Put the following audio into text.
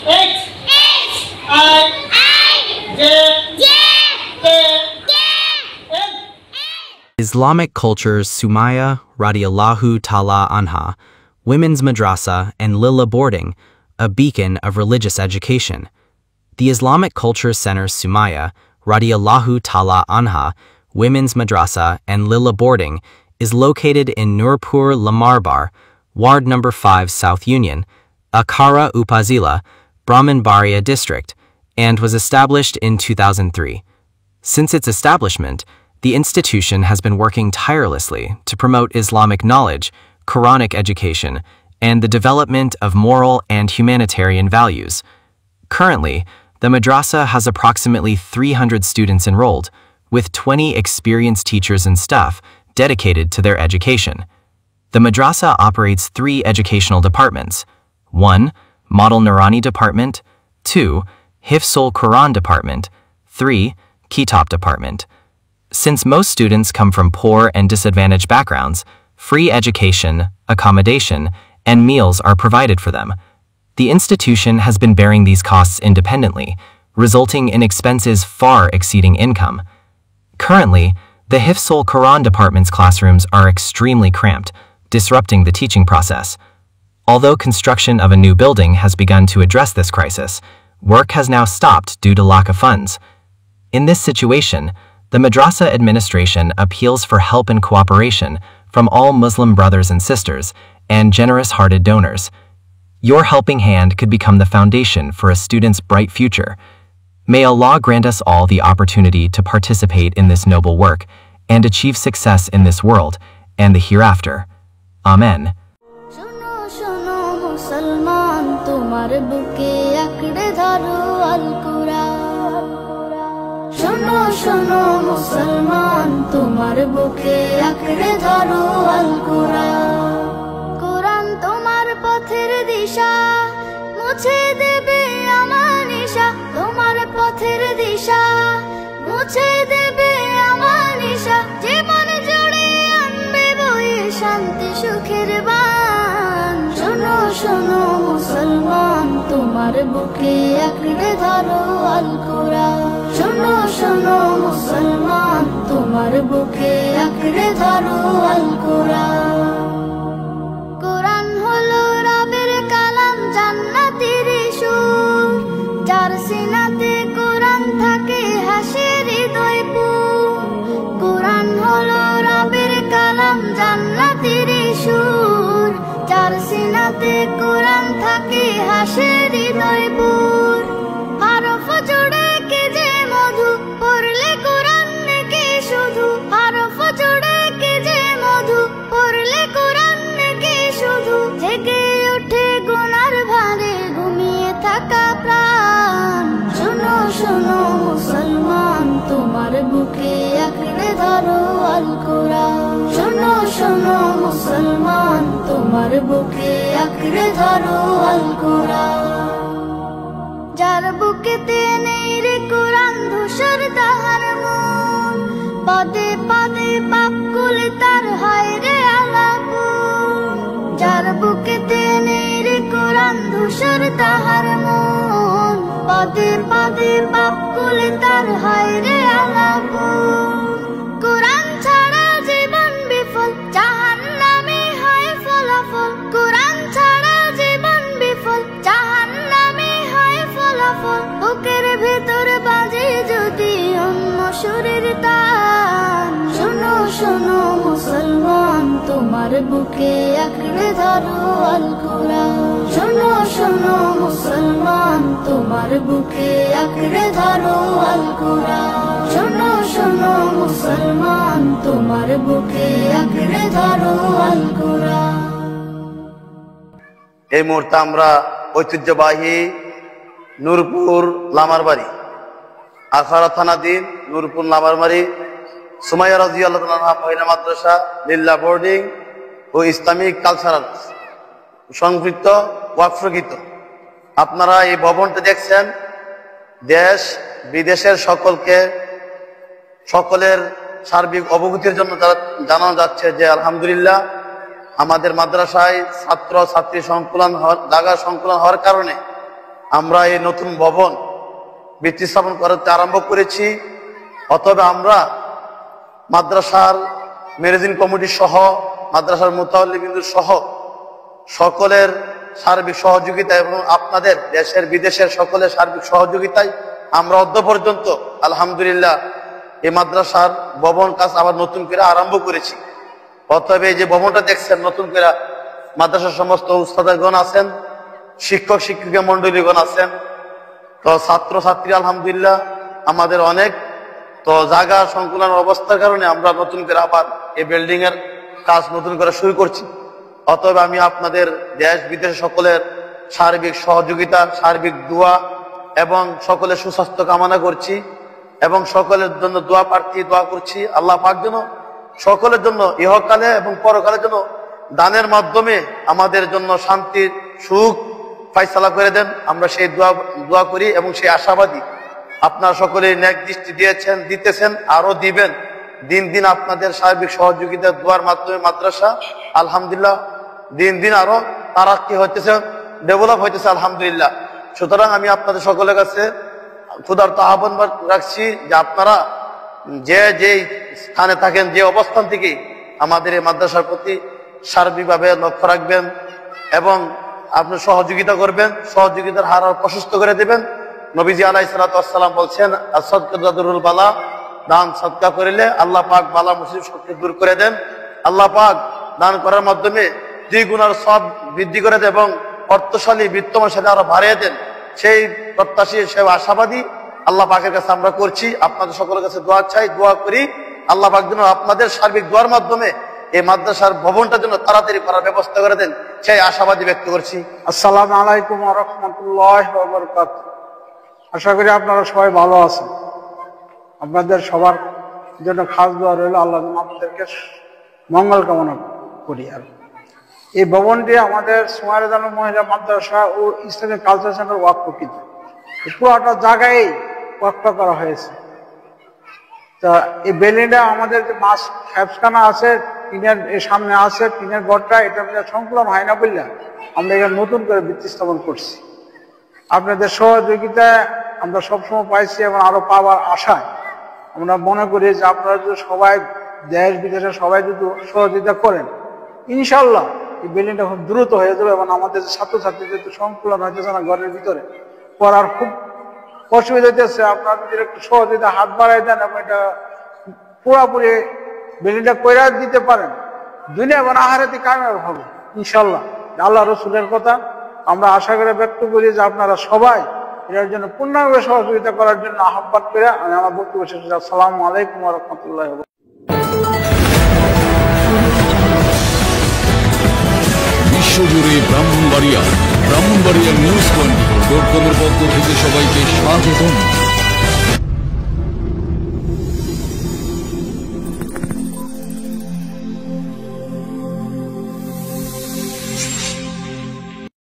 H I J K L. Islamic cultures Sumaya radiallahu ta'ala anha, women's madrasa, and Lilla boarding, a beacon of religious education. The Islamic Culture Center Sumaya radiallahu ta'ala anha, women's madrasa, and Lilla boarding is located in Nurpur Lamarbar, Ward No. 5 South Union, Akara Upazila, Brahmanbaria district, and was established in 2003. Since its establishment, the institution has been working tirelessly to promote Islamic knowledge, Quranic education, and the development of moral and humanitarian values. Currently, the madrasa has approximately 300 students enrolled, with 20 experienced teachers and staff dedicated to their education. The madrasa operates 3 educational departments: 1. Model Nurani Department, 2. Hifzul Quran Department, 3. Kitab Department. Since most students come from poor and disadvantaged backgrounds, free education, accommodation, and meals are provided for them. The institution has been bearing these costs independently, resulting in expenses far exceeding income. Currently, the Hifzul Quran Department's classrooms are extremely cramped, disrupting the teaching process. Although construction of a new building has begun to address this crisis, work has now stopped due to lack of funds. In this situation, the madrasa administration appeals for help and cooperation from all Muslim brothers and sisters and generous-hearted donors. Your helping hand could become the foundation for a student's bright future. May Allah grant us all the opportunity to participate in this noble work and achieve success in this world and the hereafter. Amen. শোনো শোনো মুসলমান তোমার বুকে আঁকড়ে ধরো আল কুরআন কুরআন তোমার পথের দিশা মুছে দেবে আমানিশা তোমার পথের দিশা মুছে দেবে আমানিশা জীবন জুড়ে আনবে বয়ে শান্তি সুখের বান শোনো শোনো মুসলমান তোমার বুকে আঁকড়ে ধরো আল কুরআন শোনো শোনো মুসলমান তোমার বুকে আঁকড়ে ধরো আল কুরআন কুরআন হলো রবের কালাম জান্নাতের সুর যার সিনাতে কুরআন থাকে হাসে হৃদয় পুর কুরআন হলো রবের কালাম জান্নাতের সুর যার সিনাতে কুরআন থাকে হাসে হৃদয় পুর হরফ জুড়ে কে যে মধু পড়লে কুরআন কে শুধু হরফ জুড়ে কে যে মধু পড়লে কুরআন কে শুধু জেগে ওঠে গুনার ভারে ঘুমিয়ে থাকা প্রাণ শোনো শোনো মুসলমান তোমার বুকে আঁকড়ে ধরো আল কুরআন শোনো শোনো মুসলমান তোমার বুকে আঁকড়ে ধরো আল কুরআন যার বুকেতে নেই রে কুরআন ধূসর তাহার মন পদে পদে পাপ কুলে তার হয় রে আলাপুন যার বুকেতে নেই রে কুরআন ধূসর তাহার মন পদে পদে পাপ কুলে তার হয় রে আলাপুন কুরআন ছাড়া জীবন বিফল জাহান্নামে হয় ফলাফল কুরআন ছাড়া জীবন বিফল জাহান্নামে হয় ফলাফল বুকের ভেতর বাজে যদি অন্য সুরের তান শোনো শোনো মুসলমান তোমার বুকে আঁকড়ে ধরো আল কুরআন শোনো শোনো মুসলমান তোমার বুকে আঁকড়ে ধরো আল কুরআন শোনো শোনো মুসলমান তোমার বুকে আঁকড়ে ধরো আল কুরআন এই মুহূর্তে আমরা ঐতিহ্যবাহী নূরপুর লামারবাড়ি আখাড়া থানাধীন নূরপুর লামারবাড়ি সুমাইয়া রাদিয়াল্লাহু আনহা মহিলা মাদ্রাসা লিল্লা বোর্ডিং ও ইসলামিক কালচারাল সংযুক্ত ওয়াকফকৃত আপনারা এই ভবনটি দেখছেন দেশ বিদেশের সকলের সার্বিক অবগতির জন্য জানানো যাচ্ছে যে আলহামদুলিল্লাহ আমাদের মাদ্রাসায় ছাত্র ছাত্রী জায়গা সংকুলন হওয়ার কারণে আমরা এই নতুন ভবন ভিত্তি স্থাপন করতে আরম্ভ করেছি। অতএব আমরা মাদ্রাসার ম্যানেজিং কমিটি সহ মাদ্রাসার মুতাআল্লিমিন সহ সকলের সার্বিক সহযোগিতা এবং আপনাদের দেশের বিদেশের সকলের সার্বিক সহযোগিতায় আমরা অদ্য পর্যন্ত আলহামদুলিল্লাহ এই মাদ্রাসার ভবন কাজ আবার নতুন করে আরম্ভ করেছি। অতএব এই যে ভবনটা দেখছেন নতুন করে মাদ্রাসার সমস্ত উস্তাদগণ আছেন, শিক্ষক শিক্ষিকা মন্ডলীগণ আছেন, তো ছাত্র ছাত্রী আলহামদুলিল্লাহ আমাদের অনেক, তো জায়গা সংকুলনের অবস্থার কারণে আমরা নতুন করে আবার এই বিল্ডিং এর কাজ নতুন করে শুরু করছি। অতএব আমি আপনাদের দেশ বিদেশে সকলের সার্বিক সহযোগিতা, সার্বিক দোয়া এবং সকলের সুস্বাস্থ্য কামনা করছি এবং সকলের জন্য দোয়া প্রার্থী, দোয়া করছি আল্লাহ পাক যেন সকলের জন্য ইহকালে এবং পরকালের জন্য দানের মাধ্যমে আমাদের জন্য শান্তির সুখ ফায়সালা করে দেন। আমরা সেই দোয়া করি এবং সেই আশাবাদী। আপনারা সকলে ন্যাক দৃষ্টি দিয়েছেন, দিতেছেন, আরো দিবেন। দিন দিন আপনাদের সার্বিক সহযোগিতা দোয়ার মাধ্যমে মাদ্রাসা আলহামদুলিল্লাহ দিন দিন আরো তারাক্কি হইতেছে, ডেভেলপ হইতেছে আলহামদুলিল্লাহ। সুতরাং আমি আপনাদের সকলের কাছে ক্ষুধার্ত আহ্বান রাখছি যে আপনারা যে যেই স্থানে থাকেন, যে অবস্থান থেকে আমাদের এই মাদ্রাসার প্রতি সার্বিকভাবে লক্ষ্য রাখবেন এবং আপনি সহযোগিতা করবেন, সহযোগিতার হার প্রশস্ত করে দেবেন। নবীজি আলাইহিস সালাতু ওয়াস সালাম বলছেন, আস-সাদকাতু তাদরুল বালা, দান সদকা করিলে আল্লাহ পাক বালা মুসিবত শক্তি দূর করে দেন। আল্লাহ পাক দান করার মাধ্যমে দ্বিগুণের সব বৃদ্ধি করে দেন এবং অর্থশালী বিত্তমান সাথে আরো বাড়িয়ে দেন। সেই প্রত্যাশী, সেই আশাবাদী আল্লাহ পাকের কাছে আমরা করছি। আপনাদের সকলের কাছে দোয়া চাই, দোয়া করি আল্লাহ পাক যেন আপনাদের সার্বিক দোয়ার মাধ্যমে এই মাদ্রাসার ভবনটা যেন তাড়াতাড়ি করার ব্যবস্থা করে দেন, সেই আশাবাদী ব্যক্ত করছি। আসসালামু আলাইকুম ওয়া রাহমাতুল্লাহি ওয়া বারাকাতুহু। আশা করি আপনারা সবাই ভালো আছেন। আপনাদের সবার জন্য খাস দোয়া রইল, আল্লাহ যেন আপনাদেরকে মঙ্গল কামনা করি। আর এই ভবনটি আমাদের সুমাইয়া জানু মহিলা মাদ্রাসা ও ইসলামিক কালচার সেন্টার ওয়াকফকৃত। পুরোটা জায়গায় ওয়াকফ করা হয়েছে। তা এই বিল্ডিংটা আমাদের যে মাছ খেপখানা আছে, টিনের এর সামনে আছে, টিনের ঘরটা, এটা সংকুলন হয় না বললে আমরা এখানে নতুন করে ভিত্তি স্থাপন করছি। আপনাদের সহযোগিতায় আমরা সবসময় পাইছি এবং আরো পাওয়ার আশায় আমরা মনে করি যে আপনারা যদি সবাই দেশ বিদেশে সবাই যদি সহযোগিতা করেন, ইনশাল্লাহ এই বিল্ডিংটা খুব দ্রুত হয়ে যাবে এবং আমাদের ছাত্রছাত্রীদের তো সংকুলন হইতেছে না ঘরের ভিতরে, পড়ার খুব অসুবিধা হইতেছে। আপনারা যদি একটু সহযোগিতা হাত বাড়াই দেন এবং এটা পুরাপুরি বিল্ডিংটা কইরা দিতে পারেন, দুনিয়া এবং আখিরাতে কামিয়াব হবে ইনশাল্লাহ। আল্লাহ রসুলের কথা আমরা আশা করে ব্যক্ত করি যে আপনারা সবাই এটার জন্য পূর্ণাঙ্গ সহযোগিতা করার জন্য আহ্বান করে আমি আমার বক্তব্য শেষ করছি। আসসালামু আলাইকুম ওয়া রাহমাতুল্লাহি ওয়া বারাকাতুহু। বিশ্বজুড়ে ব্রাহ্মণবাড়িয়া নিউজ 24.com-এর পক্ষ থেকে সবাইকে স্বাগতম।